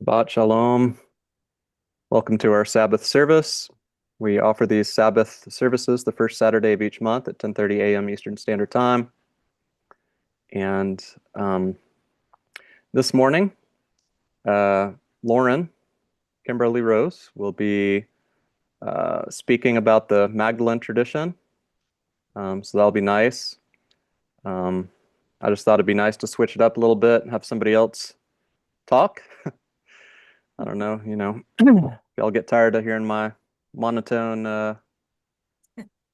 Shabbat Shalom. Welcome to our Sabbath service. We offer these Sabbath services the first Saturday of each month at 10:30 a.m. Eastern Standard Time. And this morning, Lauren Kimberly Rose will be speaking about the Magdalene tradition. So that'll be nice. I just thought it'd be nice to switch it up a little bit and have somebody else talk. I don't know, if y'all get tired of hearing my monotone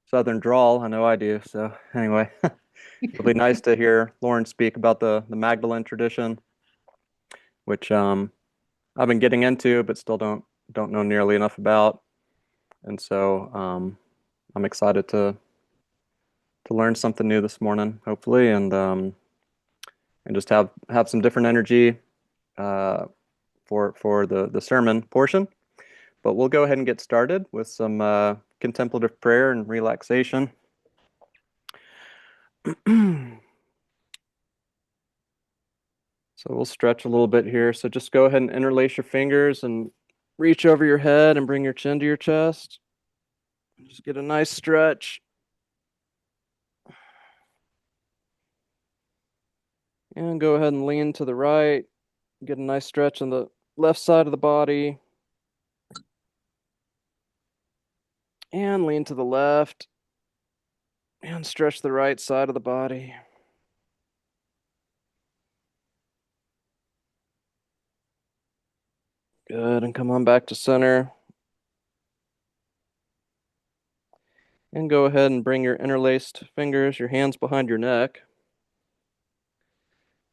Southern drawl. I know I do. So anyway, it'll be nice to hear Lauren speak about the Magdalene tradition, which I've been getting into, but still don't know nearly enough about. And so I'm excited to learn something new this morning, hopefully, and just have some different energy for the sermon portion. But we'll go ahead and get started with some contemplative prayer and relaxation. So we'll stretch a little bit here. So just go ahead and interlace your fingers and reach over your head and bring your chin to your chest. Just get a nice stretch. And go ahead and lean to the right. Get a nice stretch on the left side of the body. And lean to the left. And stretch the right side of the body. Good. And come on back to center. And go ahead and bring your interlaced fingers, your hands behind your neck.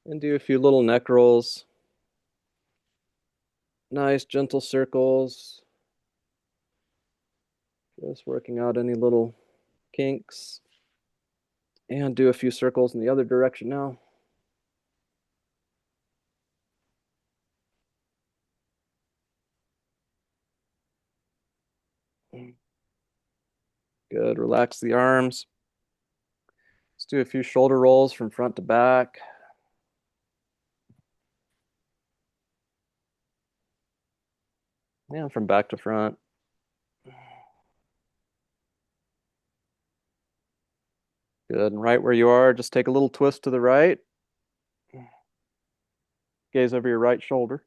And do a few little neck rolls. Nice, gentle circles. Just working out any little kinks. And do a few circles in the other direction now. Good. Relax the arms. Let's do a few shoulder rolls from front to back. And from back to front. Good. And right where you are, just take a little twist to the right. Gaze over your right shoulder.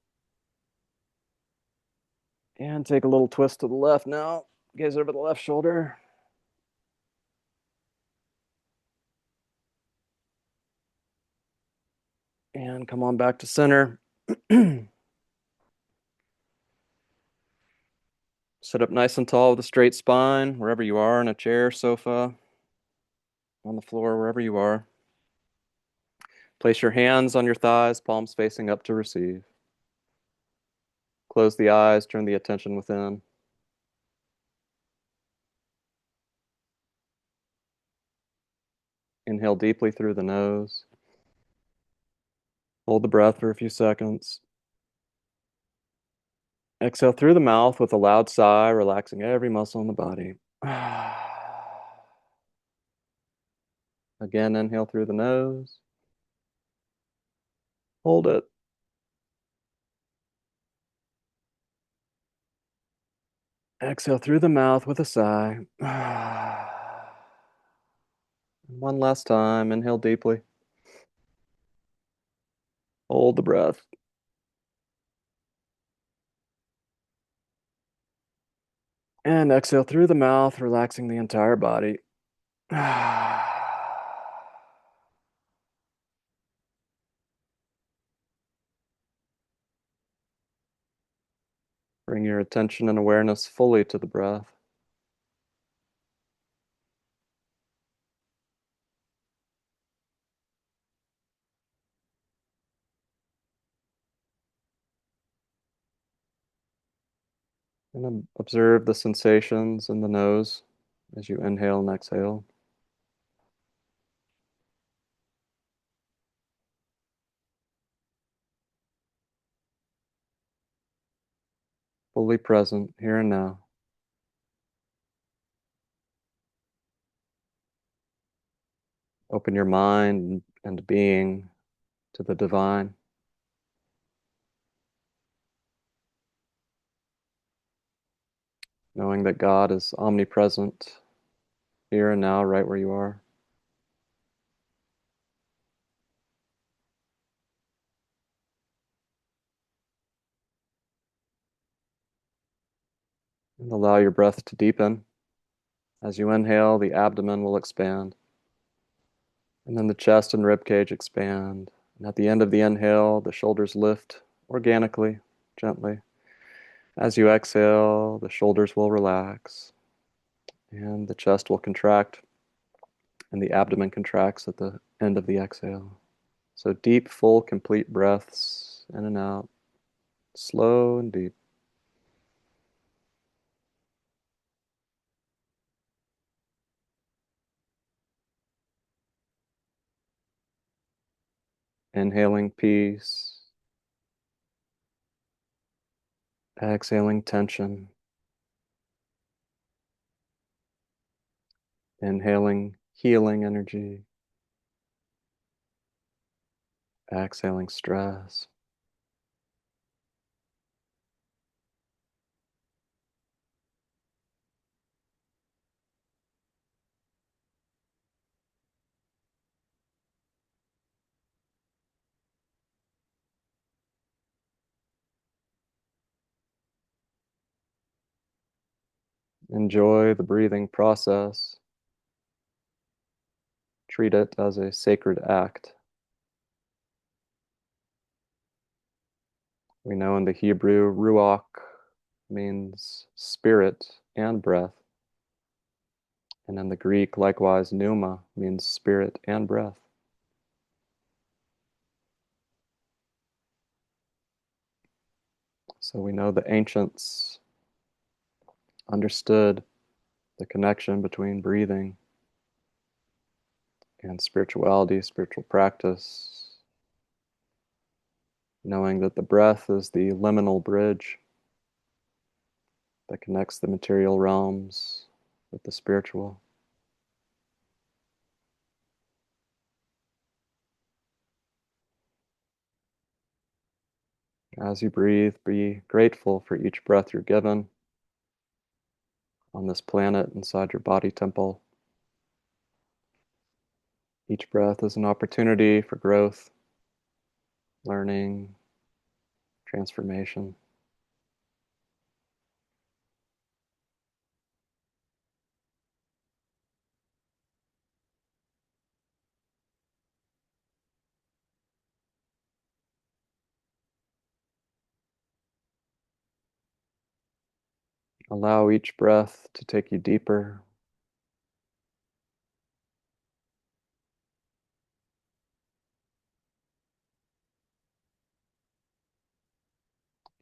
And take a little twist to the left now. Gaze over the left shoulder. And come on back to center. Sit up nice and tall with a straight spine, wherever you are, in a chair, sofa, on the floor, wherever you are. Place your hands on your thighs, palms facing up to receive. Close the eyes, turn the attention within. Inhale deeply through the nose. Hold the breath for a few seconds. Exhale through the mouth with a loud sigh, relaxing every muscle in the body. Again, inhale through the nose. Hold it. Exhale through the mouth with a sigh. One last time, inhale deeply. Hold the breath. And exhale through the mouth, relaxing the entire body. Bring your attention and awareness fully to the breath. And observe the sensations in the nose as you inhale and exhale. Fully present here and now. Open your mind and being to the divine. knowing that God is omnipresent here and now, right where you are. And allow your breath to deepen. As you inhale, the abdomen will expand. And then the chest and rib cage expand. And at the end of the inhale, the shoulders lift organically, gently. As you exhale, the shoulders will relax. And the chest will contract. And the abdomen contracts at the end of the exhale. So deep, full, complete breaths in and out. Slow and deep. Inhaling peace. Exhaling tension. Inhaling healing energy. Exhaling stress. Enjoy the breathing process. Treat it as a sacred act. We know in the Hebrew, ruach means spirit and breath. And in the Greek, likewise, pneuma means spirit and breath. So we know the ancients understood the connection between breathing and spirituality, spiritual practice, knowing that the breath is the liminal bridge that connects the material realms with the spiritual. As you breathe, be grateful for each breath you're given on this planet inside your body temple. Each breath is an opportunity for growth, learning, transformation. Allow each breath to take you deeper.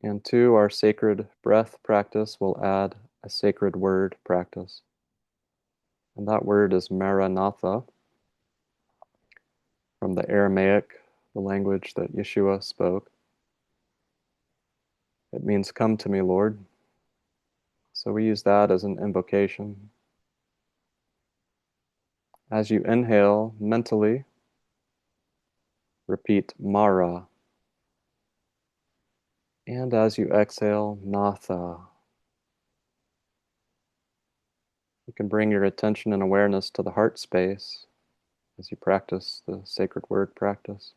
And to our sacred breath practice, we'll add a sacred word practice. And that word is Maranatha, from the Aramaic, the language that Yeshua spoke. It means, "Come to me, Lord." So we use that as an invocation. As you inhale mentally, repeat Mara. And as you exhale, Natha. You can bring your attention and awareness to the heart space as you practice the sacred word practice.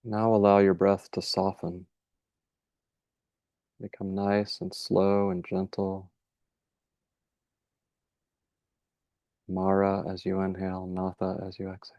Now allow your breath to soften. Become nice and slow and gentle. Mara as you inhale, Natha as you exhale.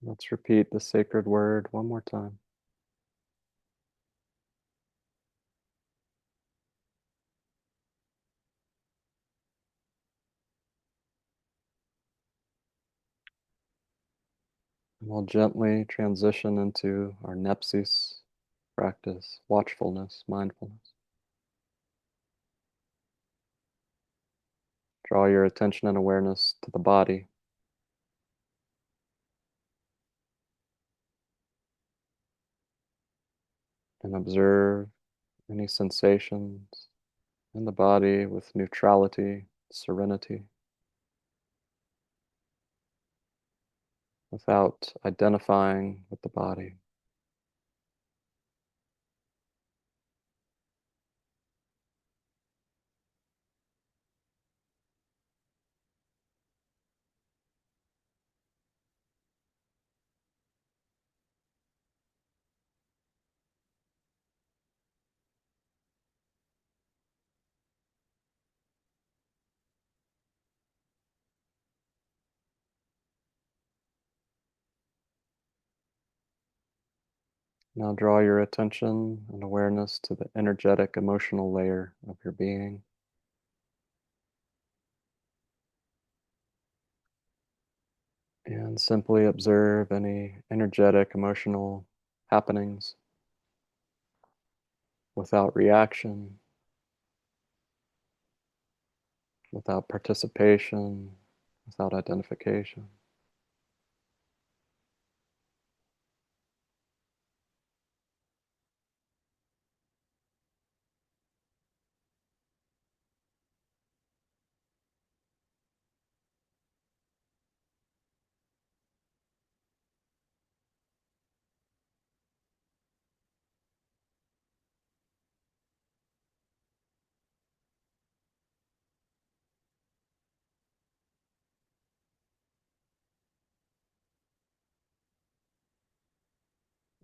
Let's repeat the sacred word one more time. And we'll gently transition into our nepsis practice, watchfulness, mindfulness. Draw your attention and awareness to the body. And observe any sensations in the body with neutrality, serenity, without identifying with the body. Now draw your attention and awareness to the energetic, emotional layer of your being. And simply observe any energetic, emotional happenings without reaction, without participation, without identification.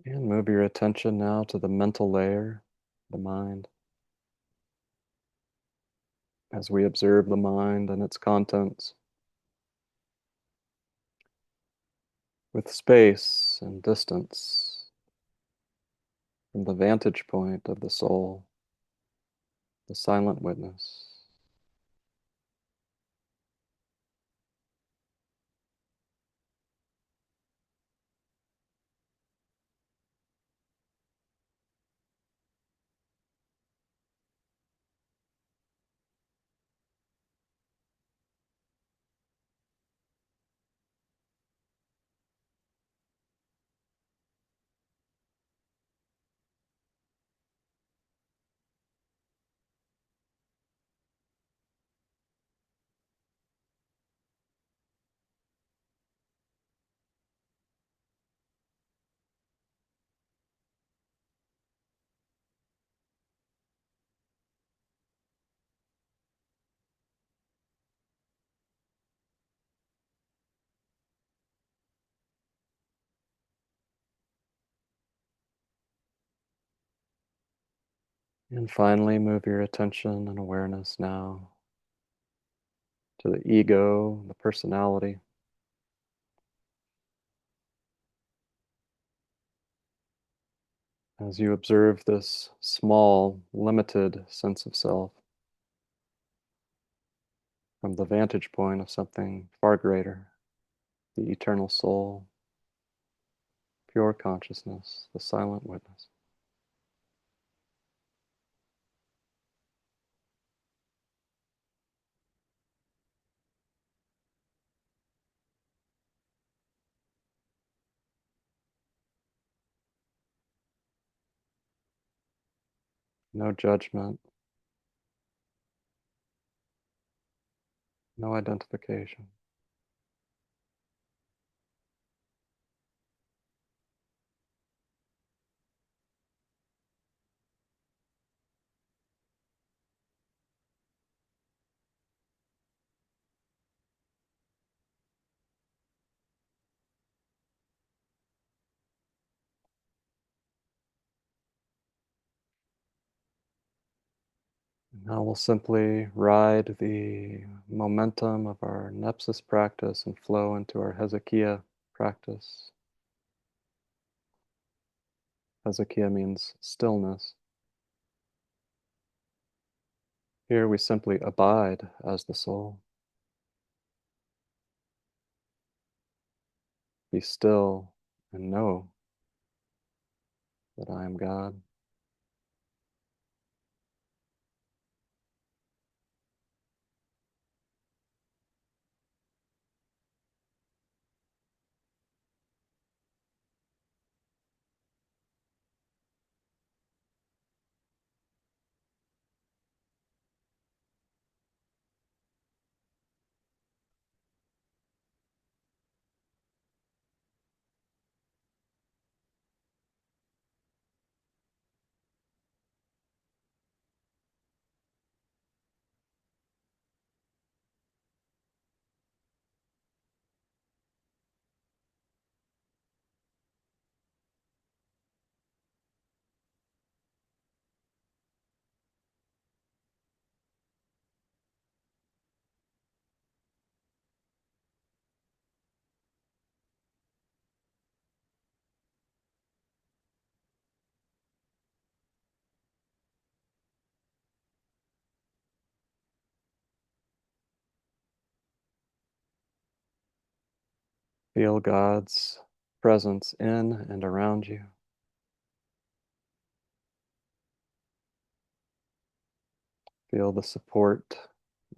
And move your attention now to the mental layer, the mind. As we observe the mind and its contents with space and distance from the vantage point of the soul, the silent witness. And finally, move your attention and awareness now to the ego, the personality. As you observe this small, limited sense of self from the vantage point of something far greater, the eternal soul, pure consciousness, the silent witness. No judgment, no identification. Now we'll simply ride the momentum of our Nepsis practice and flow into our Hezekiah practice. Hezekiah means stillness. Here we simply abide as the soul. Be still and know that I am God. Feel God's presence in and around you. Feel the support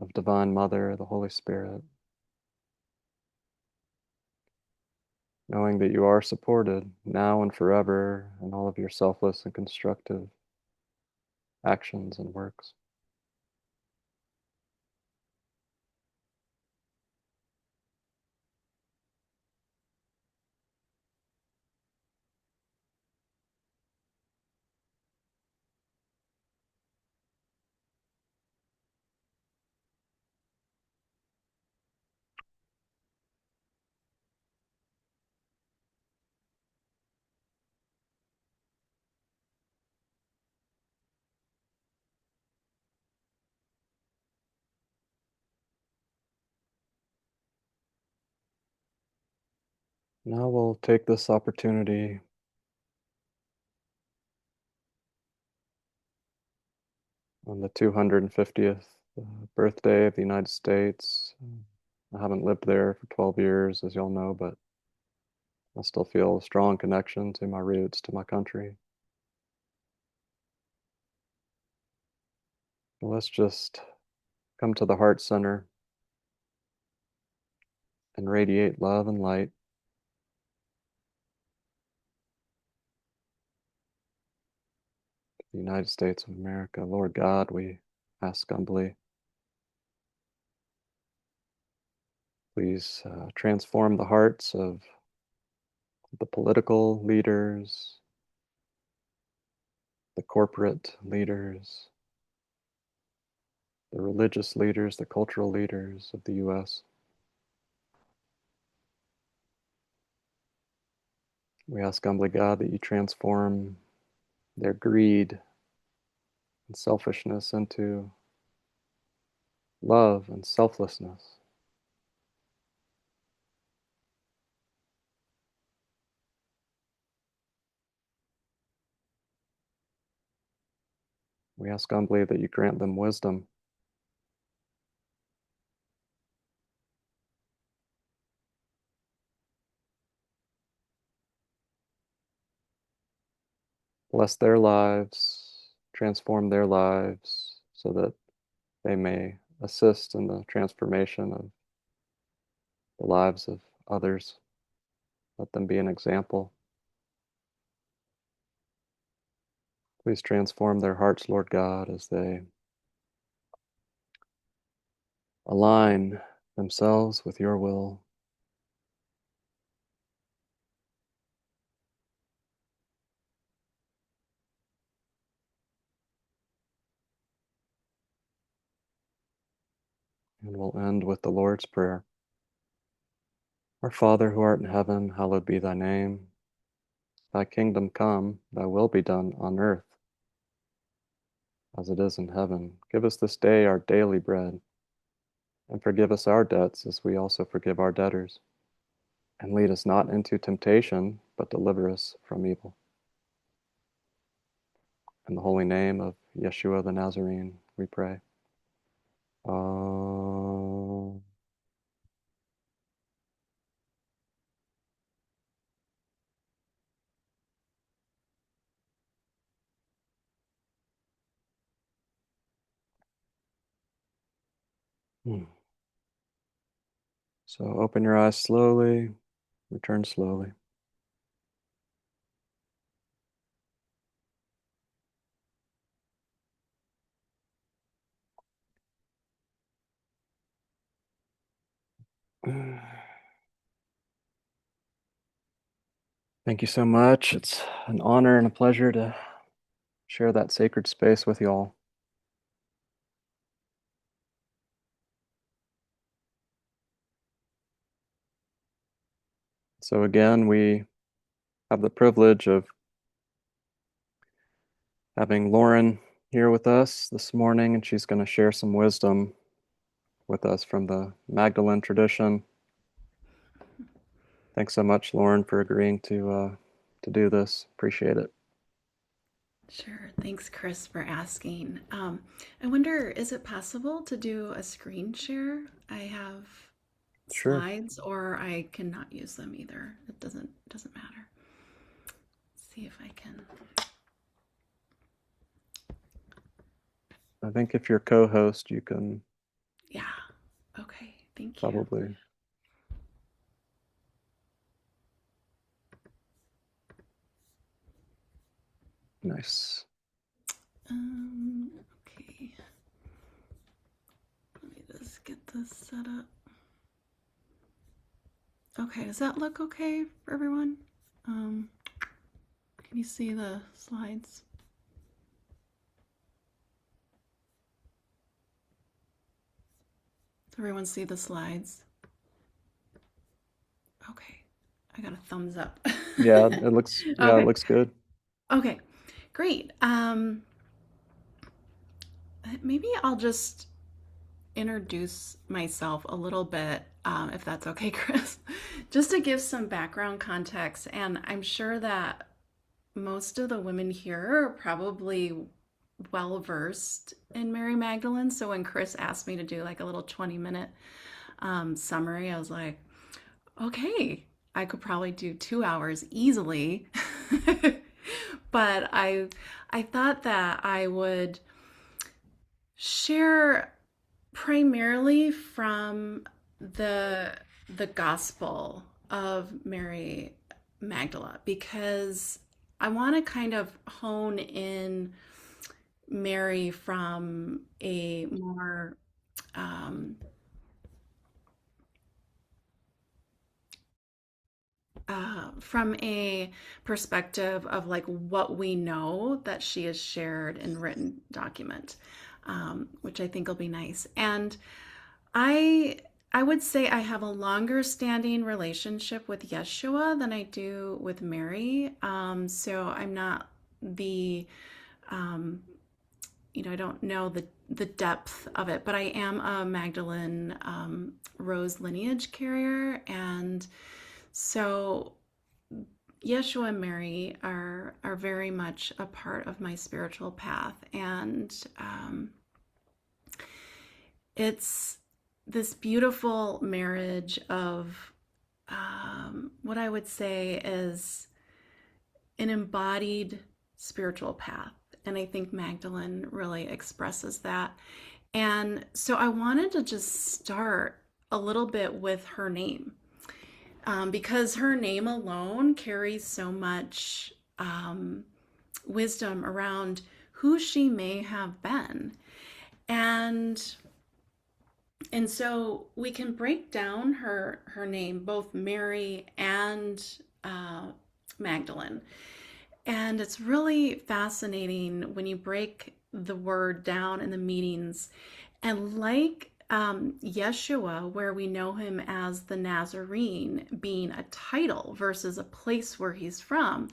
of Divine Mother, the Holy Spirit, knowing that you are supported now and forever in all of your selfless and constructive actions and works. Now we'll take this opportunity on the 250th birthday of the United States. I haven't lived there for 12 years, as y'all know, but I still feel a strong connection to my roots, to my country. Let's just come to the heart center and radiate love and light. The United States of America. Lord God, we ask humbly, please transform the hearts of the political leaders, the corporate leaders, the religious leaders, the cultural leaders of the U.S. We ask humbly, God, that you transform their greed and selfishness into love and selflessness. We ask humbly that you grant them wisdom. Bless their lives, transform their lives so that they may assist in the transformation of the lives of others. Let them be an example. Please transform their hearts, Lord God, as they align themselves with your will. And we'll end with the Lord's Prayer. Our Father who art in heaven, hallowed be thy name. Thy kingdom come, thy will be done on earth as it is in heaven. Give us this day our daily bread, and forgive us our debts as we also forgive our debtors. And lead us not into temptation, but deliver us from evil. In the holy name of Yeshua the Nazarene, we pray. Um, So open your eyes slowly, return slowly. Thank you so much. It's an honor and a pleasure to share that sacred space with you all. So again, we have the privilege of having Lauren here with us this morning, and she's going to share some wisdom with us from the Magdalene tradition. Thanks so much, Lauren, for agreeing to do this. Appreciate it. Sure. Thanks, Chris, for asking. I wonder, is it possible to do a screen share? I have Sure. slides, or I cannot use them either. It doesn't matter. Let's see if I can. I think if you're co-host, you can. Yeah. Okay. Thank you. Probably. Nice. Okay. Let me just get this set up. Okay, does that look okay for everyone? Can you see the slides? Does everyone see the slides? Okay, I got a thumbs up. Yeah, it looks Okay. good. Okay, great. Maybe I'll just introduce myself a little bit, if that's okay, Chris, just to give some background context. And I'm sure that most of the women here are probably well versed in Mary Magdalene. So when Chris asked me to do like a little 20-minute summary, I was like, okay, I could probably do 2 hours easily. But I thought that I would share primarily from the the Gospel of Mary Magdala, because I want to kind of hone in Mary from a more um, from a perspective of like what we know that she has shared in written document, which I think will be nice. And I I would say I have a longer standing relationship with Yeshua than I do with Mary. So I'm not the um, I don't know the depth of it, but I am a Magdalene Rose lineage carrier, and so Yeshua and Mary are very much a part of my spiritual path, and it's this beautiful marriage of what I would say is an embodied spiritual path. And I think Magdalene really expresses that. And so I wanted to just start a little bit with her name, because her name alone carries so much wisdom around who she may have been. And so we can break down her name, both Mary and Magdalene. And it's really fascinating when you break the word down in the meanings. And like Yeshua, where we know him as the Nazarene being a title versus a place where he's from,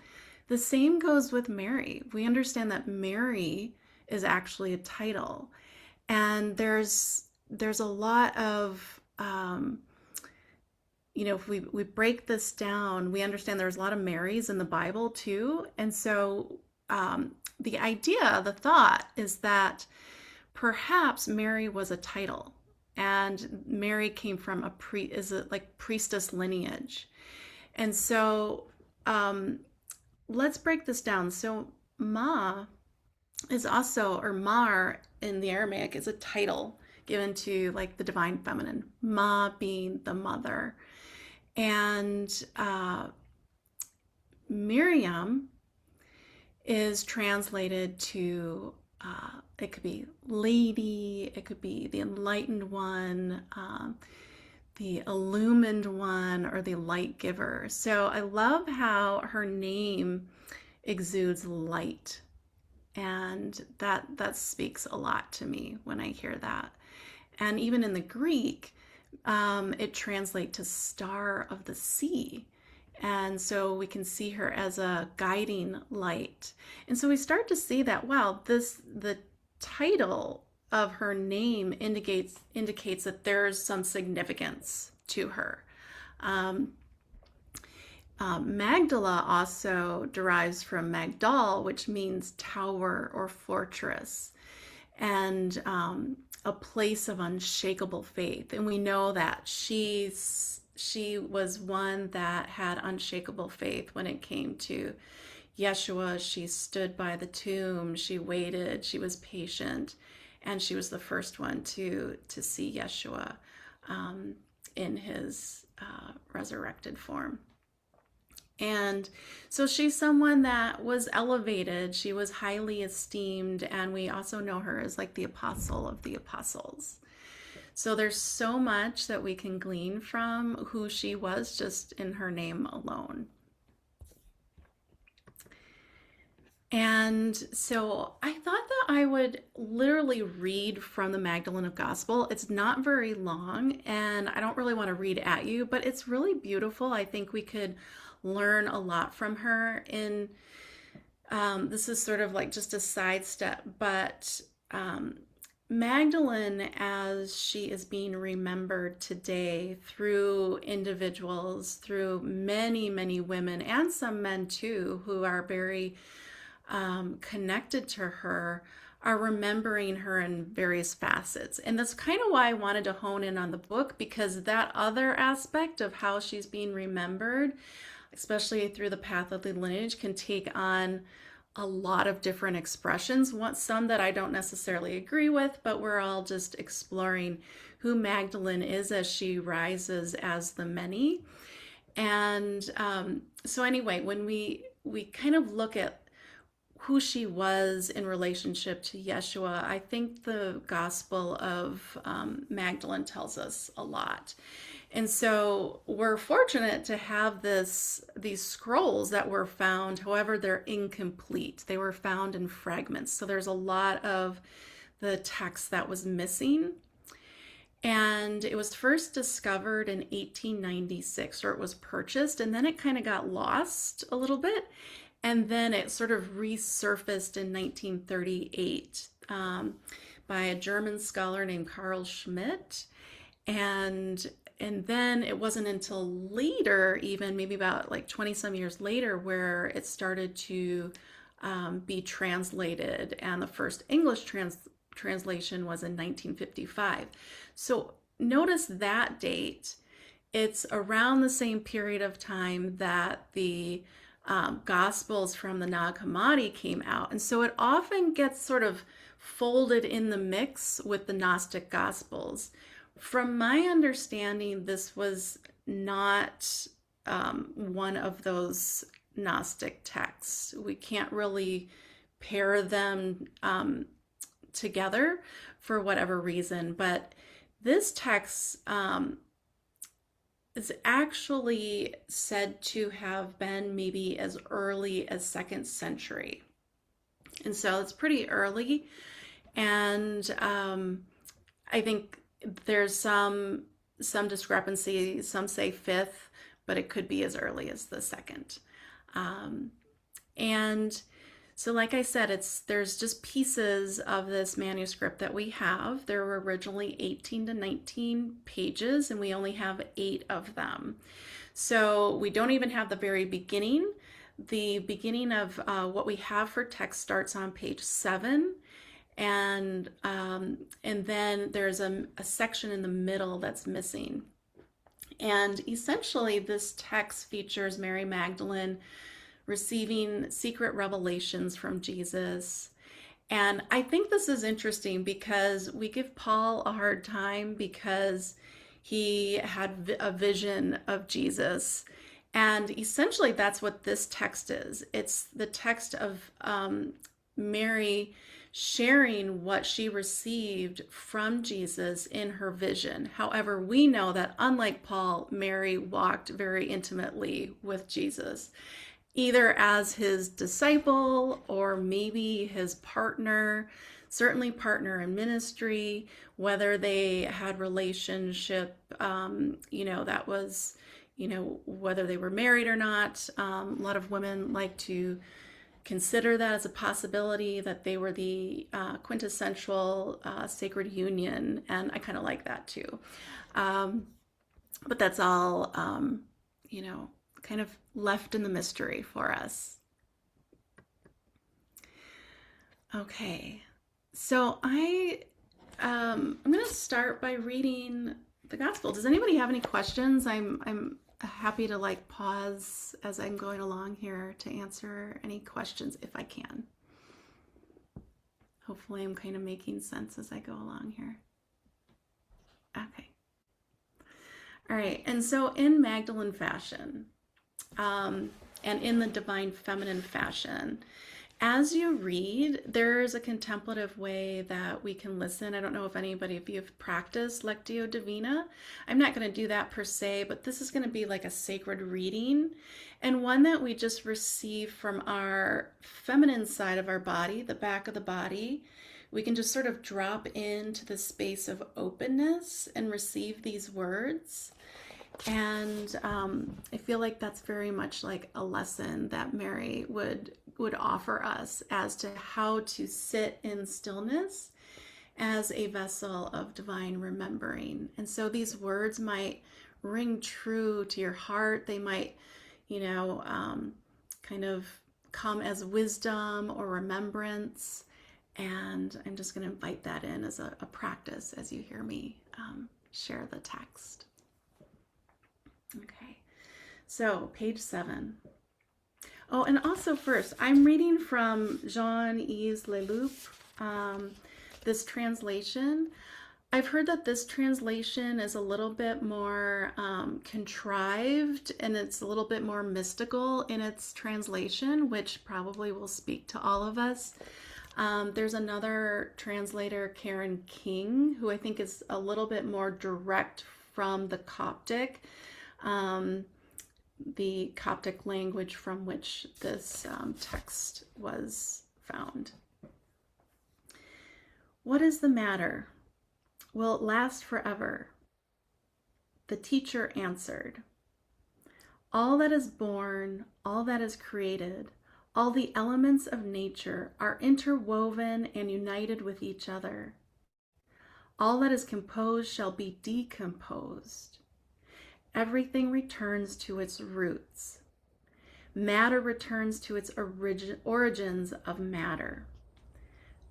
the same goes with Mary. We understand that Mary is actually a title. And there's a lot of if we break this down, we understand there's a lot of Marys in the Bible too. And so the idea, the thought is that perhaps Mary was a title, and Mary came from priestess lineage. And so let's break this down. So Ma is also, or Mar in the Aramaic, is a title given to like the divine feminine, Ma being the mother. And Miriam is translated to, it could be lady, it could be the enlightened one, the illumined one, or the light giver. So I love how her name exudes light. And that speaks a lot to me when I hear that. And even in the Greek, it translates to star of the sea. And so we can see her as a guiding light. And so we start to see that, wow, the title of her name indicates that there's some significance to her. Magdala also derives from Magdal, which means tower or fortress, and a place of unshakable faith. And we know that she was one that had unshakable faith when it came to Yeshua. She stood by the tomb, she waited, she was patient, and she was the first one to see Yeshua in his resurrected form. And so she's someone that was elevated, she was highly esteemed, and we also know her as like the apostle of the apostles. So there's so much that we can glean from who she was just in her name alone. And so I thought that I would literally read from the Magdalene of Gospel. It's not very long, and I don't really want to read at you, but it's really beautiful. I think we could learn a lot from her. In this is sort of like just a sidestep, but Magdalene, as she is being remembered today through individuals, through many, many women and some men too, who are very connected to her, are remembering her in various facets. And that's kind of why I wanted to hone in on the book, because that other aspect of how she's being remembered, especially through the path of the lineage, can take on a lot of different expressions. Some that I don't necessarily agree with, but we're all just exploring who Magdalene is as she rises as the many. And so anyway, when we kind of look at who she was in relationship to Yeshua, I think the Gospel of Magdalene tells us a lot. And so we're fortunate to have these scrolls that were found. However, they're incomplete. They were found in fragments. So there's a lot of the text that was missing. And it was first discovered in 1896, or it was purchased, and then it kind of got lost a little bit. And then it sort of resurfaced in 1938 by a German scholar named Carl Schmidt. And then it wasn't until later, even maybe about like 20 some years later, where it started to be translated. And the first English translation was in 1955. So notice that date. It's around the same period of time that the Gospels from the Nag Hammadi came out. And so it often gets sort of folded in the mix with the Gnostic Gospels. From my understanding, this was not one of those Gnostic texts. We can't really pair them together for whatever reason, but this text is actually said to have been maybe as early as 2nd century. And so it's pretty early. And I think there's some discrepancy. Some say 5th, but it could be as early as the 2nd. And so like I said, there's just pieces of this manuscript that we have. There were originally 18 to 19 pages, and we only have 8 of them. So we don't even have the very beginning. the beginning of what we have for text starts on page 7, and then there's a section in the middle that's missing. And essentially, this text features Mary Magdalene receiving secret revelations from Jesus. And I think this is interesting because we give Paul a hard time because he had a vision of Jesus. And essentially, that's what this text is. It's the text of Mary sharing what she received from Jesus in her vision. However, we know that unlike Paul, Mary walked very intimately with Jesus, either as his disciple or maybe his partner, certainly partner in ministry, whether they had relationship, that was, whether they were married or not. A lot of women like to consider that as a possibility, that they were the quintessential sacred union, and I kind of like that too. But that's all, kind of left in the mystery for us. Okay, so I'm going to start by reading the gospel. Does anybody have any questions? I'm happy to pause as I'm going along here to answer any questions if I can. Hopefully I'm kind of making sense as I go along here. Okay. All right, and so in Magdalene fashion, and in the divine feminine fashion, as you read, there's a contemplative way that we can listen. I don't know if anybody of you have practiced Lectio Divina. I'm not going to do that per se, but this is going to be like a sacred reading, and one that we just receive from our feminine side of our body, the back of the body. We can just sort of drop into the space of openness and receive these words. And I feel like that's very much like a lesson that Mary would offer us as to how to sit in stillness as a vessel of divine remembering. And so these words might ring true to your heart. They might, kind of come as wisdom or remembrance. And I'm just going to invite that in as a practice as you hear me share the text. Okay, so page 7. Oh, and also first, I'm reading from Jean-Yeves Leloup, this translation. I've heard that this translation is a little bit more contrived, and it's a little bit more mystical in its translation, which probably will speak to all of us. There's another translator, Karen King, who I think is a little bit more direct from the Coptic language from which this text was found. What is the matter? Will it last forever? The teacher answered, all that is born, all that is created, all the elements of nature are interwoven and united with each other. All that is composed shall be decomposed. Everything returns to its roots. Matter returns to its origins of matter.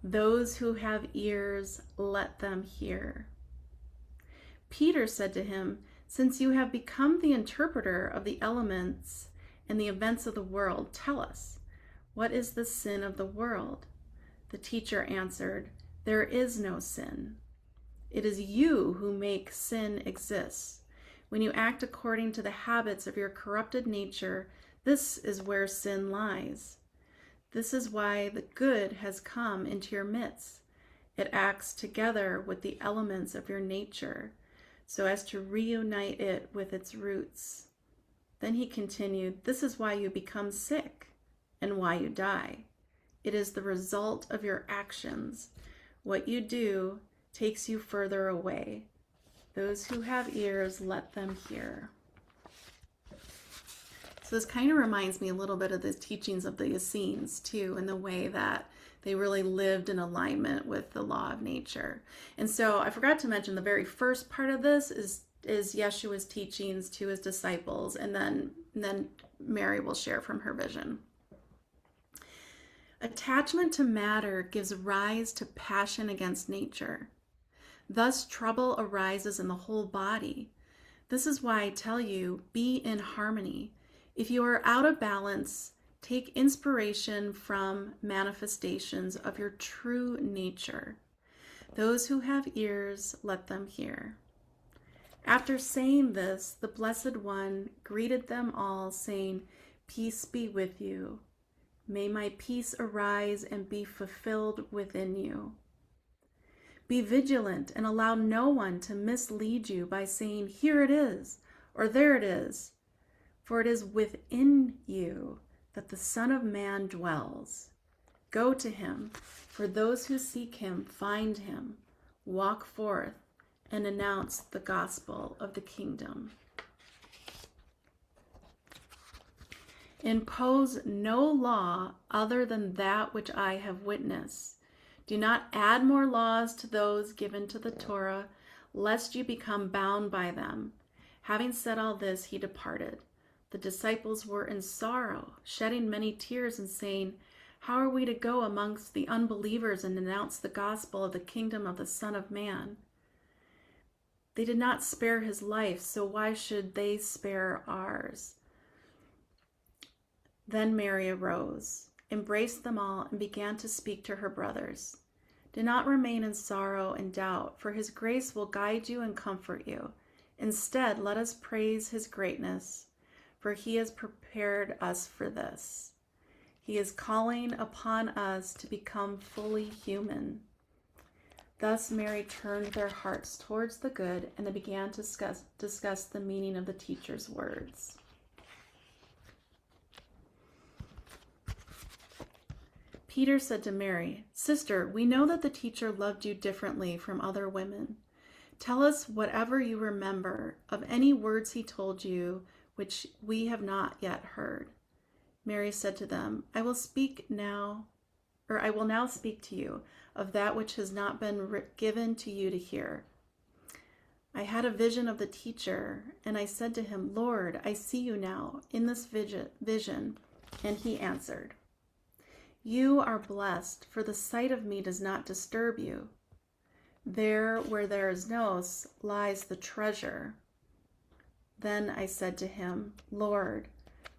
Those who have ears, let them hear. Peter said to him, since you have become the interpreter of the elements and the events of the world, tell us, what is the sin of the world? The teacher answered, there is no sin. It is you who make sin exist. When you act according to the habits of your corrupted nature, this is where sin lies. This is why the good has come into your midst. It acts together with the elements of your nature, so as to reunite it with its roots. Then he continued, this is why you become sick and why you die. It is the result of your actions. What you do takes you further away. Those who have ears, let them hear. So this kind of reminds me a little bit of the teachings of the Essenes too, in the way that they really lived in alignment with the law of nature. And so I forgot to mention the very first part of this is Yeshua's teachings to his disciples, and then And then Mary will share from her vision. Attachment to matter gives rise to passion against nature. Thus, trouble arises in the whole body. This is why I tell you, be in harmony. If you are out of balance, take inspiration from manifestations of your true nature. Those who have ears, let them hear. After saying this, the Blessed One greeted them all, saying, Peace be with you. May my peace arise and be fulfilled within you. Be vigilant and allow no one to mislead you by saying, Here it is, or there it is. For it is within you that the Son of Man dwells. Go to him, for those who seek him find him. Walk forth and announce the gospel of the kingdom. Impose no law other than that which I have witnessed. Do not add more laws to those given to the Torah, lest you become bound by them. Having said all this, he departed. The disciples were in sorrow, shedding many tears and saying, How are we to go amongst the unbelievers and announce the gospel of the kingdom of the Son of Man? They did not spare his life, so why should they spare ours? Then Mary arose, embraced them all, and began to speak to her brothers. Do not remain in sorrow and doubt, for his grace will guide you and comfort you. Instead, let us praise his greatness, for he has prepared us for this. He is calling upon us to become fully human. Thus Mary turned their hearts towards the good, and they began to discuss the meaning of the teacher's words. Peter said to Mary, Sister, we know that the teacher loved you differently from other women. Tell us whatever you remember of any words he told you which we have not yet heard. Mary said to them, I will now speak to you of that which has not been given to you to hear. I had a vision of the teacher, and I said to him, Lord, I see you now in this vision. And he answered, You are blessed, for the sight of me does not disturb you. There where there is nous lies the treasure. Then I said to him, Lord,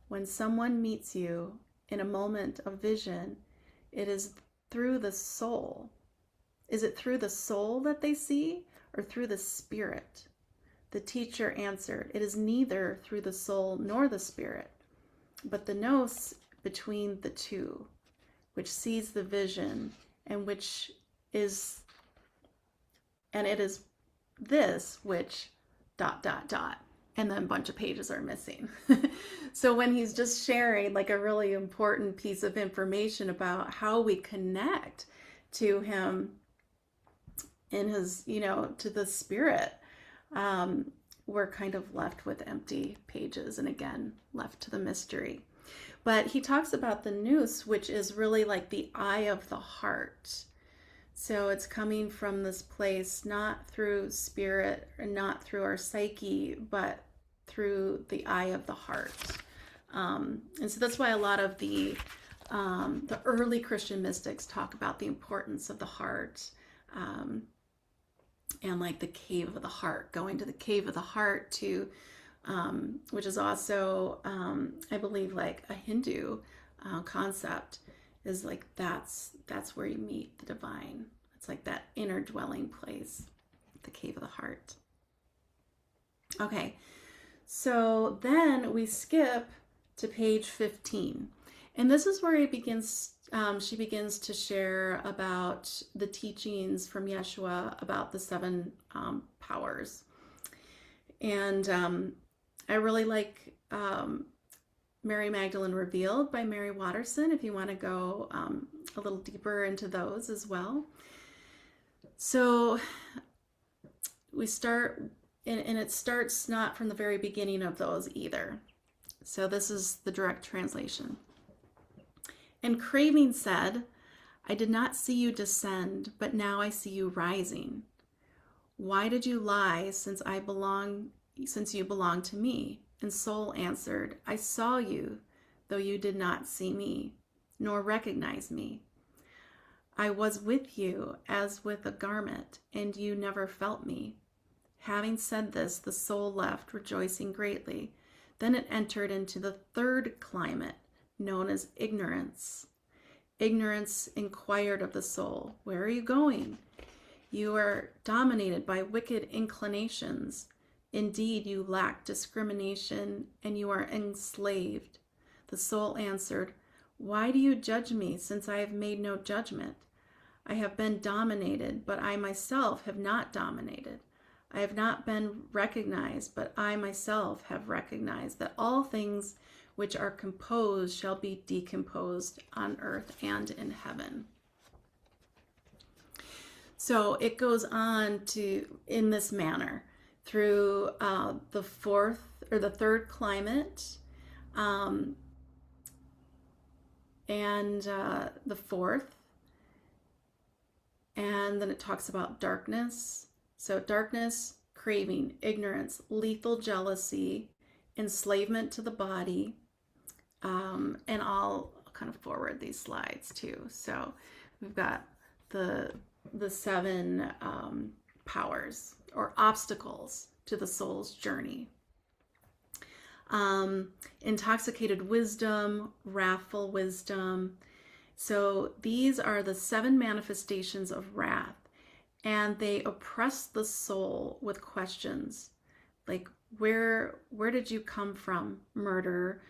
when someone meets you in a moment of vision, it is through the soul. Is it through the soul that they see, or through the spirit? The teacher answered, It is neither through the soul nor the spirit, but the nous between the two, which sees the vision, and it is this which ... and then a bunch of pages are missing. So when he's just sharing like a really important piece of information about how we connect to him in his, to the spirit, we're kind of left with empty pages, and again, left to the mystery. But he talks about the nous, which is really like the eye of the heart. So it's coming from this place, not through spirit or not through our psyche, but through the eye of the heart. And so that's why a lot of the early Christian mystics talk about the importance of the heart, and like the cave of the heart, going to the cave of the heart to, which is also, I believe, like a Hindu concept, is like that's where you meet the divine. It's like that inner dwelling place, the cave of the heart. Okay, so then we skip to page 15, and this is where it begins. She begins to share about the teachings from Yeshua about the 7 powers, and I really like Mary Magdalene Revealed by Mary Watterson, if you want to go a little deeper into those as well. So we start, and it starts not from the very beginning of those either. So this is the direct translation. And Craving said, I did not see you descend, but now I see you rising. Why did you lie since you belong to me? And soul answered, I saw you, though you did not see me, nor recognize me. I was with you as with a garment, and you never felt me. Having said this, the soul left, rejoicing greatly. Then it entered into the third climate, known as ignorance. Ignorance inquired of the soul, where are you going? You are dominated by wicked inclinations. Indeed, you lack discrimination, and you are enslaved. The soul answered, why do you judge me, since I have made no judgment? I have been dominated, but I myself have not dominated. I have not been recognized, but I myself have recognized that all things which are composed shall be decomposed on earth and in heaven. So it goes on to, in this manner, through the third climate, and the fourth, and then it talks about darkness. So darkness, craving, ignorance, lethal jealousy, enslavement to the body, and I'll kind of forward these slides too. So we've got the seven powers or obstacles to the soul's journey. Intoxicated wisdom, wrathful wisdom. So these are the seven manifestations of wrath, and they oppress the soul with questions like, where did you come from, murderer?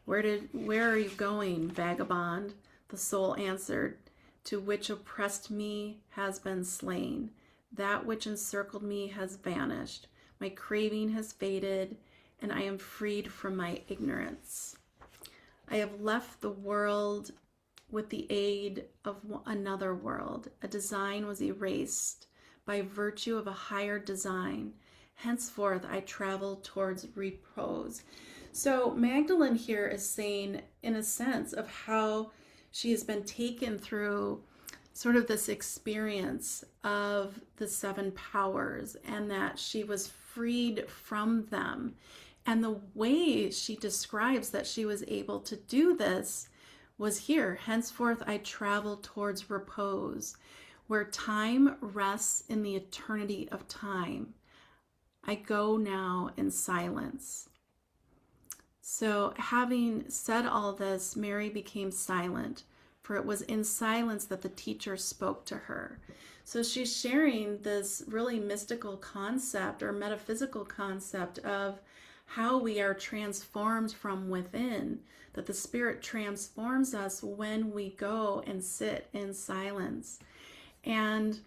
Where are you going, vagabond? The soul answered, to which oppressed me has been slain. That which encircled me has vanished. My craving has faded, and I am freed from my ignorance. I have left the world with the aid of another world. A design was erased by virtue of a higher design. Henceforth, I travel towards repose. So Magdalene here is saying, in a sense, of how she has been taken through sort of this experience of the seven powers, and that she was freed from them. And the way she describes that she was able to do this was here. Henceforth, I travel towards repose, where time rests in the eternity of time. I go now in silence. So having said all this, Mary became silent, for it was in silence that the teacher spoke to her. So she's sharing this really mystical concept or metaphysical concept of how we are transformed from within, that the Spirit transforms us when we go and sit in silence. And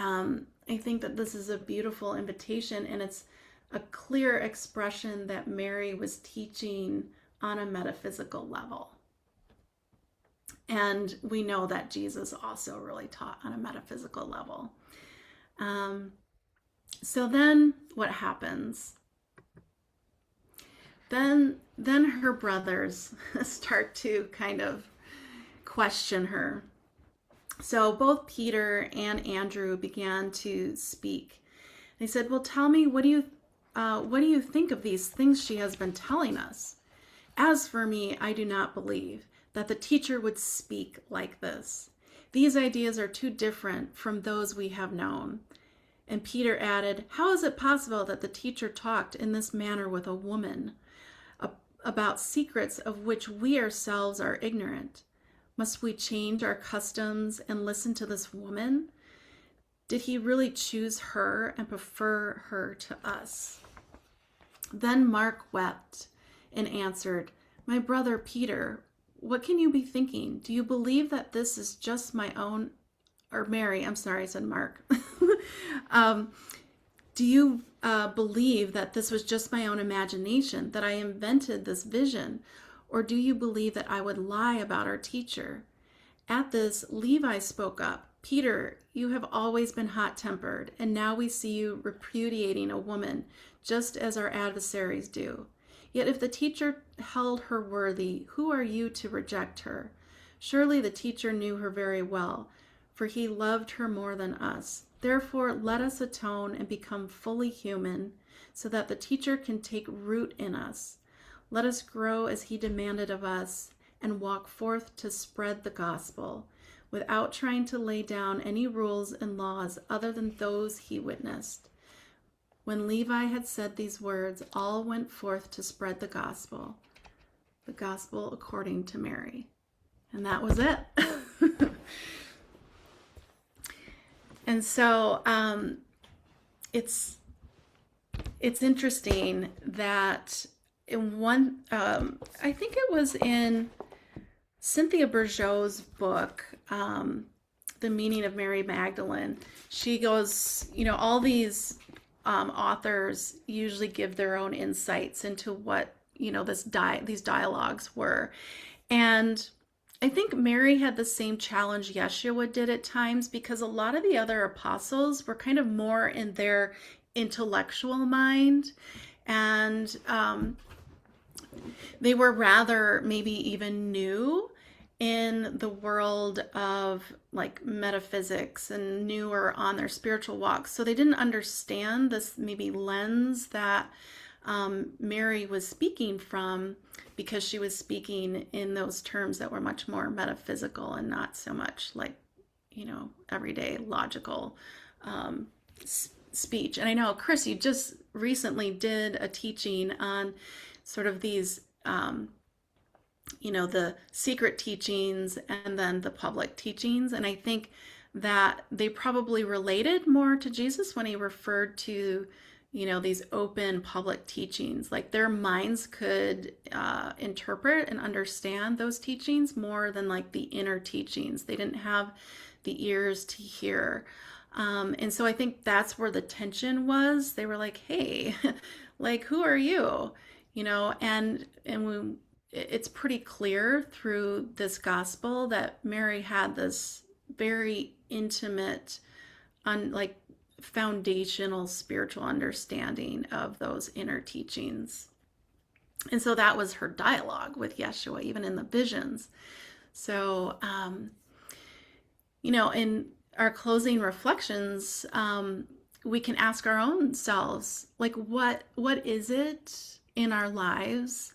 I think that this is a beautiful invitation, and it's a clear expression that Mary was teaching on a metaphysical level. And we know that Jesus also really taught on a metaphysical level. So then what happens? Then her brothers start to kind of question her. So both Peter and Andrew began to speak. They said, well, tell me, what do you think of these things she has been telling us? As for me, I do not believe that the teacher would speak like this. These ideas are too different from those we have known. And Peter added, how is it possible that the teacher talked in this manner with a woman about secrets of which we ourselves are ignorant? Must we change our customs and listen to this woman? Did he really choose her and prefer her to us? Then Mark wept and answered, my brother Peter, what can you be thinking? Do you believe that this is just my own, or Mary, I'm sorry, I said Mark. Do you believe that this was just my own imagination, that I invented this vision? Or do you believe that I would lie about our teacher? At this, Levi spoke up. Peter, you have always been hot-tempered, and now we see you repudiating a woman, just as our adversaries do. Yet if the teacher held her worthy, who are you to reject her? Surely the teacher knew her very well, for he loved her more than us. Therefore, let us atone and become fully human, so that the teacher can take root in us. Let us grow as he demanded of us, and walk forth to spread the gospel, without trying to lay down any rules and laws other than those he witnessed. When Levi had said these words, all went forth to spread the gospel according to Mary. And that was it. And so it's interesting that in one, I think it was in Cynthia Bourgeau's book, The Meaning of Mary Magdalene, she goes, all these authors usually give their own insights into what, these dialogues were. And I think Mary had the same challenge Yeshua did at times, because a lot of the other apostles were kind of more in their intellectual mind, and they were rather maybe even new in the world of like metaphysics and newer on their spiritual walks. So they didn't understand this maybe lens that Mary was speaking from, because she was speaking in those terms that were much more metaphysical and not so much like, everyday logical speech. And I know, Chris, you just recently did a teaching on sort of these, the secret teachings and then the public teachings. And I think that they probably related more to Jesus when he referred to, these open public teachings. Like their minds could interpret and understand those teachings more than like the inner teachings. They didn't have the ears to hear. And so I think that's where the tension was. They were like, hey, like, who are you? It's pretty clear through this gospel that Mary had this very intimate, foundational spiritual understanding of those inner teachings. And so that was her dialogue with Yeshua, even in the visions. So, in our closing reflections, we can ask our own selves, like, what is it in our lives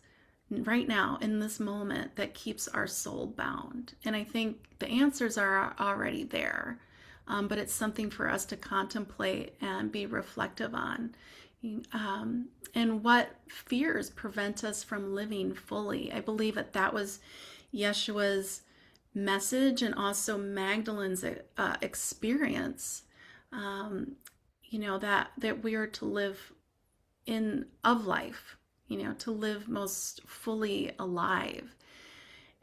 right now in this moment that keeps our soul bound? And I think the answers are already there, but it's something for us to contemplate and be reflective on. And what fears prevent us from living fully? I believe that was Yeshua's message, and also Magdalene's experience. That we are to live of life, to live most fully alive.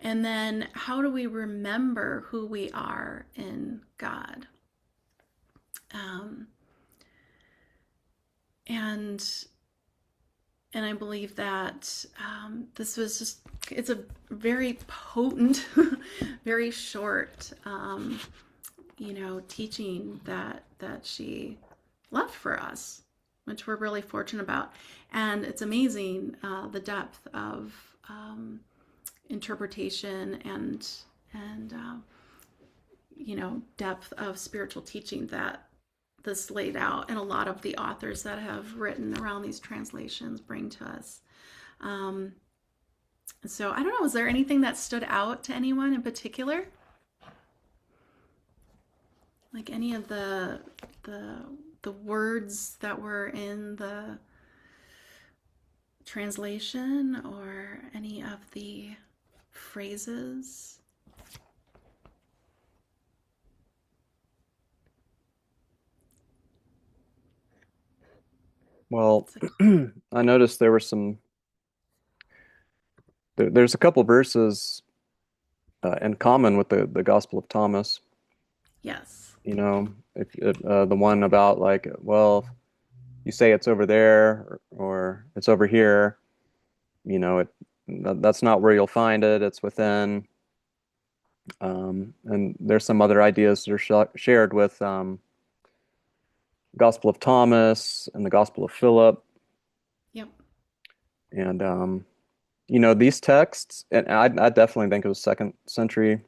And then how do we remember who we are in God? And I believe that this was it's a very potent, very short, teaching that she left for us, which we're really fortunate about. And it's amazing the depth of interpretation and depth of spiritual teaching that this laid out, and a lot of the authors that have written around these translations bring to us. So I don't know, is there anything that stood out to anyone in particular? Like any of the words that were in the translation, or any of the phrases? Well, I noticed there were there's a couple verses in common with the Gospel of Thomas. Yes. If the one about like, well, you say it's over there or it's over here, that's not where you'll find it. It's within. And there's some other ideas that are shared with Gospel of Thomas and the Gospel of Philip. Yep. And these texts, and I definitely think it was second century.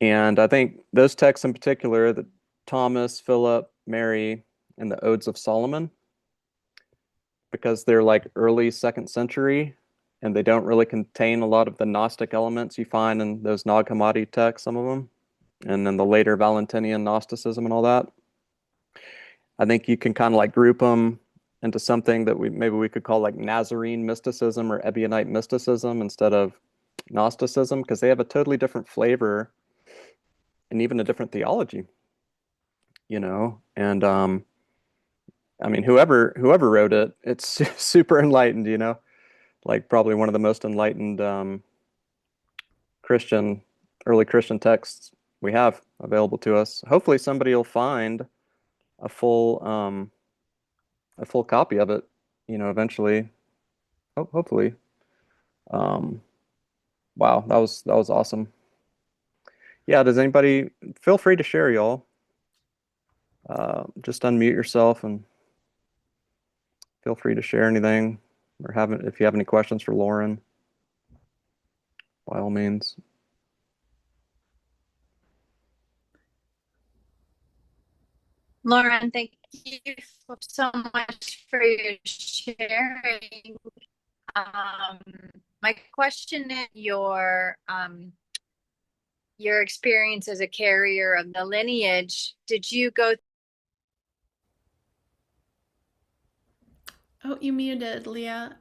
And I think those texts in particular, the Thomas, Philip, Mary, and the Odes of Solomon, because they're like early second century and they don't really contain a lot of the Gnostic elements you find in those Nag Hammadi texts, some of them, and then the later Valentinian Gnosticism and all that. I think you can kind of like group them into something that we could call like Nazarene mysticism or Ebionite mysticism instead of Gnosticism, because they have a totally different flavor and even a different theology, you know. And I mean, whoever wrote it, it's super enlightened, you know, like probably one of the most enlightened Christian, early Christian texts we have available to us. Hopefully, somebody will find a full a full copy of it, you know, eventually. Hopefully. Um, wow, that was awesome. Yeah, does anybody feel free to share, y'all? Just unmute yourself and feel free to share anything or if you have any questions for Lauren, by all means. Lauren, thank you so much for your sharing. Um, my question is your experience as a carrier of the lineage. Did you go? Oh, you muted, Leah.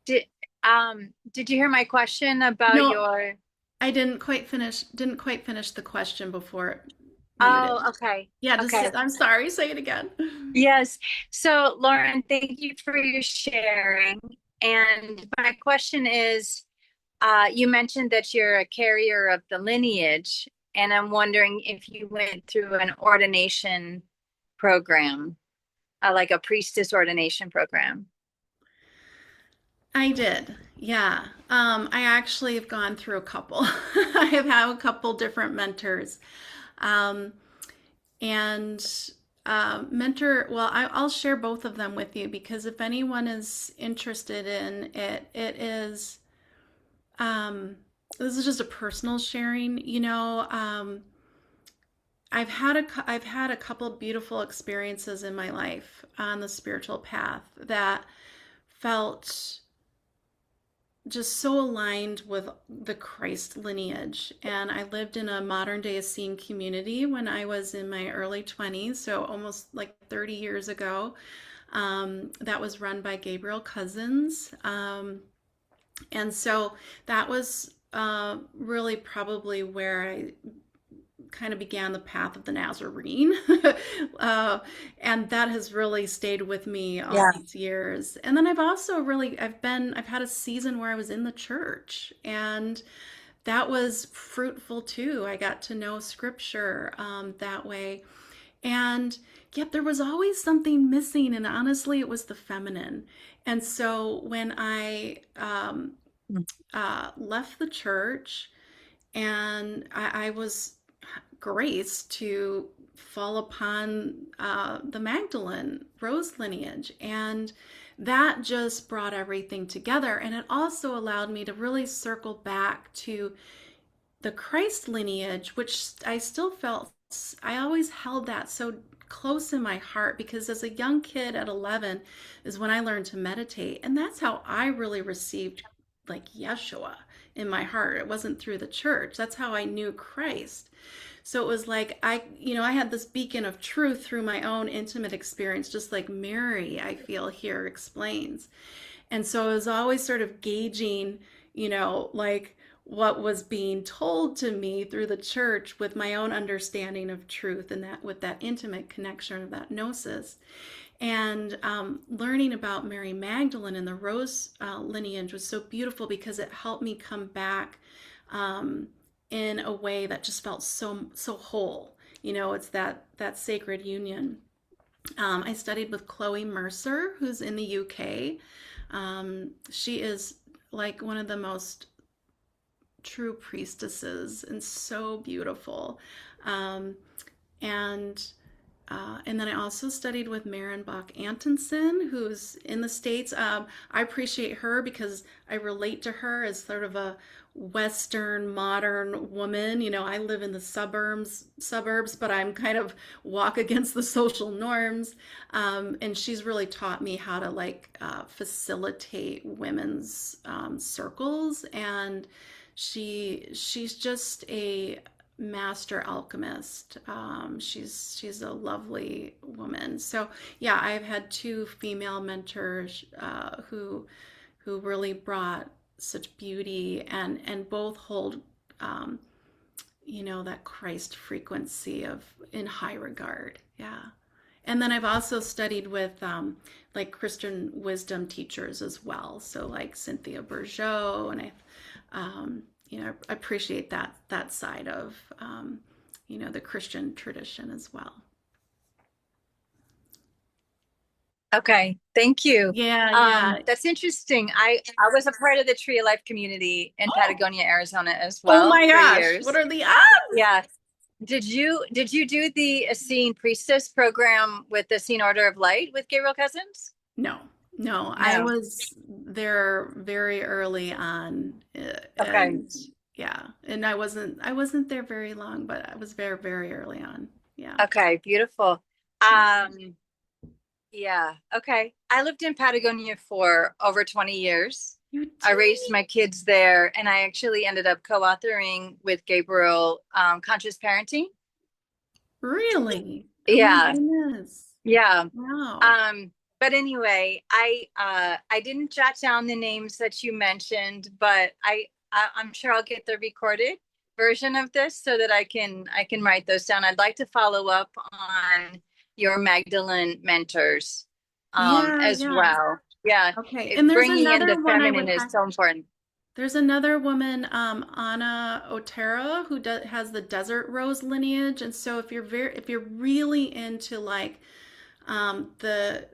Did you hear my question about No, your? I didn't quite finish the question before it Oh, muted. okay. Yeah, Okay. I'm sorry, say it again. Yes. So, Lauren, thank you for your sharing. And my question is, you mentioned that you're a carrier of the lineage, and I'm wondering if you went through an ordination program, like a priestess ordination program. I did. Yeah. I actually have gone through a couple. I have had a couple different mentors. Um, and I'll share both of them with you because if anyone is interested in it, it is, um, this is just a personal sharing, I've had a couple of beautiful experiences in my life on the spiritual path that felt just so aligned with the Christ lineage. And I lived in a modern day Essene community when I was in my early 20s, so almost like 30 years ago. That was run by Gabriel Cousins. And so that was really probably where I kind of began the path of the Nazarene. And that has really stayed with me all Yeah. these years. And then I've had a season where I was in the church and that was fruitful too. I got to know scripture that way. And yet there was always something missing. And honestly, it was the feminine. And so when I left the church and I was graced to fall upon the Magdalene Rose lineage. And that just brought everything together. And it also allowed me to really circle back to the Christ lineage, which I still felt, I always held that so close in my heart because as a young kid at 11 is when I learned to meditate. And that's how I really received like Yeshua in my heart. It wasn't through the church. That's how I knew Christ. So it was like I had this beacon of truth through my own intimate experience, just like Mary, I feel here explains. And so I was always sort of gauging, like what was being told to me through the church with my own understanding of truth and that with that intimate connection of that gnosis. And learning about Mary Magdalene and the Rose lineage was so beautiful because it helped me come back um, in a way that just felt so whole. It's that sacred union. I studied with Chloe Mercer, who's in the UK. She is like one of the most true priestesses and so beautiful. And And then I also studied with Maren Bach Antonsen, who's in the States. I appreciate her because I relate to her as sort of a Western modern woman. You know, I live in the suburbs, but I'm kind of walk against the social norms. And she's really taught me how to like facilitate women's circles, and she's just a master alchemist. She's a lovely woman. So yeah, I've had two female mentors who really brought such beauty, and both hold that Christ frequency of in high regard. Yeah. And then I've also studied with like Christian wisdom teachers as well. So like Cynthia Bourgeot, and I appreciate that side of the Christian tradition as well. Okay, thank you. Yeah. That's interesting. I was a part of the Tree of Life community in Patagonia, Arizona as Oh well my for gosh, years. what are the odds? Yeah. Did you do the Essene Priestess program with the Essene Order of Light with Gabriel Cousins? No. I was there very early on, Okay. and yeah, and I wasn't there very long, but I was very, very early on. Yeah. Okay, beautiful. Yeah, okay. I lived in Patagonia for over 20 years. You did? I raised my kids there, and I actually ended up co-authoring with Gabriel Conscious Parenting. Really? Yeah. Oh my goodness. Yeah. Wow. But anyway, I didn't jot down the names that you mentioned, but I'm sure I'll get the recorded version of this so that I can write those down. I'd like to follow up on your Magdalene mentors as well. Yeah. Okay. And there's Bringing in the another one I feminine would is have. so important. There's another woman, Anna Otero, who has the Desert Rose lineage, and so if you're really into like the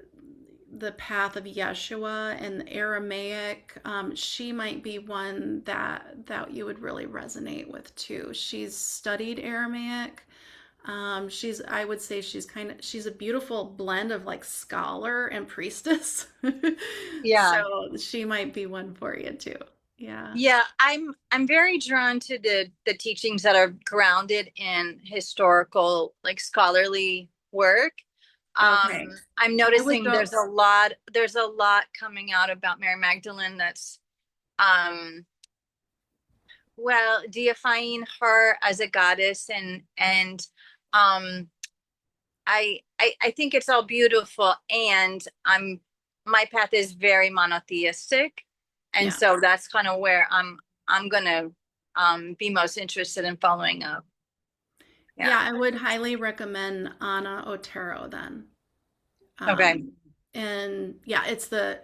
path of Yeshua and the Aramaic, she might be one that you would really resonate with too. She's studied Aramaic. I would say she's a beautiful blend of like scholar and priestess. Yeah. So she might be one for you too. Yeah. Yeah, I'm very drawn to the teachings that are grounded in historical, like scholarly work. Okay. I'm noticing there's a lot coming out about Mary Magdalene that's well, deifying her as a goddess, and I think it's all beautiful, and my path is very monotheistic. And so that's kind of where I'm gonna be most interested in following up. Yeah, I would highly recommend Anna Otero then. Okay. And yeah, it's the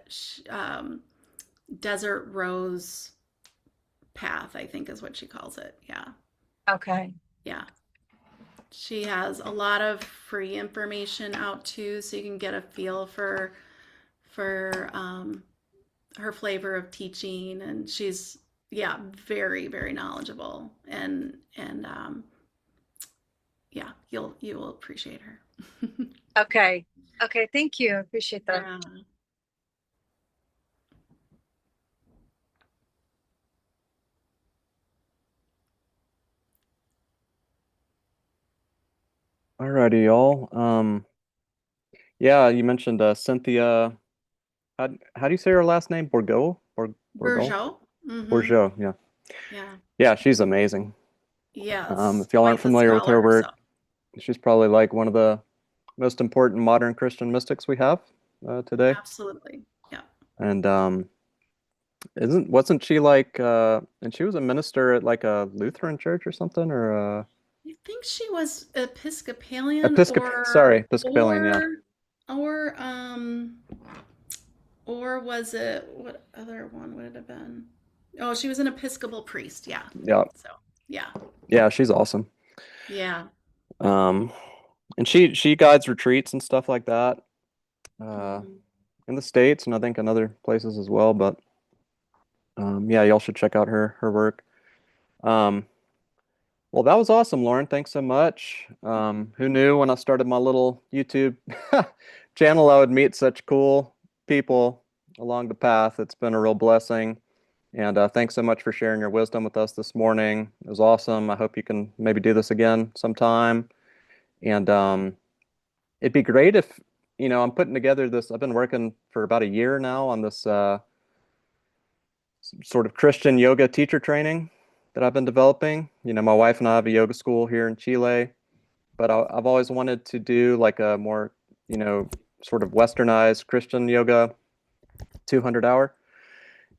Desert Rose Path, I think is what she calls it. Yeah. Okay. Yeah. She has a lot of free information out too, so you can get a feel for her flavor of teaching, and she's very, very knowledgeable, and you will appreciate her. Okay, thank you, appreciate that. Alrighty, y'all. Yeah, you mentioned Cynthia. How do you say her last name? Bourgeot? Bourgeot. Bourgeot, yeah, she's amazing. Yes. If y'all aren't familiar with her work, she's probably like one of the most important modern Christian mystics we have today. Absolutely. Yeah. And wasn't she like and she was a minister at like a Lutheran church or something, or I think she was Episcopalian Episcopalian, yeah. Or was it, what other one would it have been? Oh, she was an Episcopal priest, yeah. Yeah. So, yeah. Yeah, she's awesome. Yeah. And she guides retreats and stuff like that in the States, and I think in other places as well, but yeah, y'all should check out her work. Well, that was awesome, Lauren. Thanks so much. Who knew when I started my little YouTube channel, I would meet such cool people along the path. It's been a real blessing. And thanks so much for sharing your wisdom with us this morning. It was awesome. I hope you can maybe do this again sometime. And it'd be great if, I'm putting together this, I've been working for about a year now on this sort of Christian yoga teacher training that I've been developing. My wife and I have a yoga school here in Chile, but I've always wanted to do like a more, sort of westernized Christian yoga 200 hour.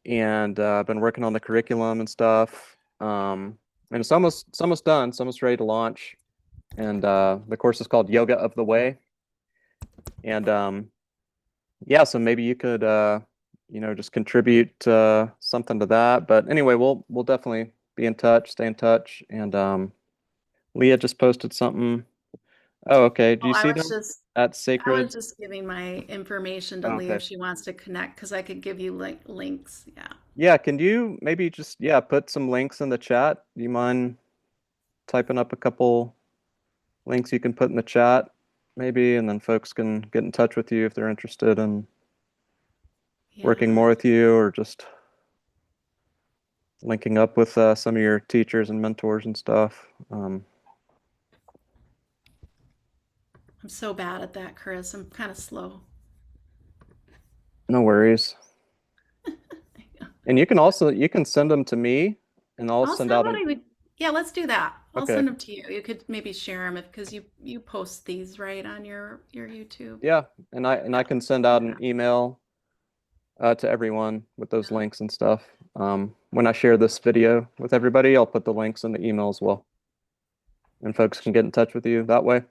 And I've been working on the curriculum and stuff. And it's almost done. It's almost ready to launch. And the course is called Yoga of the Way. And yeah, so maybe you could, just contribute something to that. But anyway, we'll definitely be in touch, stay in touch. And Leah just posted something. Oh, okay. Do Oh, you see them at I Sacred? was just giving my information to Oh, Leah okay. if she wants to connect because I could give you links. Yeah. Yeah, can you maybe just put some links in the chat? Do you mind typing up a couple links you can put in the chat, maybe, and then folks can get in touch with you if they're interested in working Yeah. more with you or just linking up with some of your teachers and mentors and stuff. I'm so bad at that, Chris. I'm kind of slow. No worries. And you can send them to me, and I'll Also, send how out about an. I would, yeah, let's do that. I'll Okay. send them to you. You could maybe share them if because you post these right on your YouTube. Yeah, and I Yeah, can send do out that. an email to everyone with those Yeah. links and stuff. When I share this video with everybody, I'll put the links in the email as well, and folks can get in touch with you that way.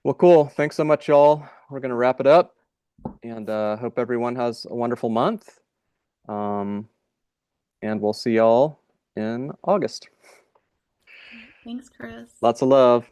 Well, cool. Thanks so much, y'all. We're going to wrap it up, and hope everyone has a wonderful month. And we'll see y'all in August. Thanks, Chris. Lots of love.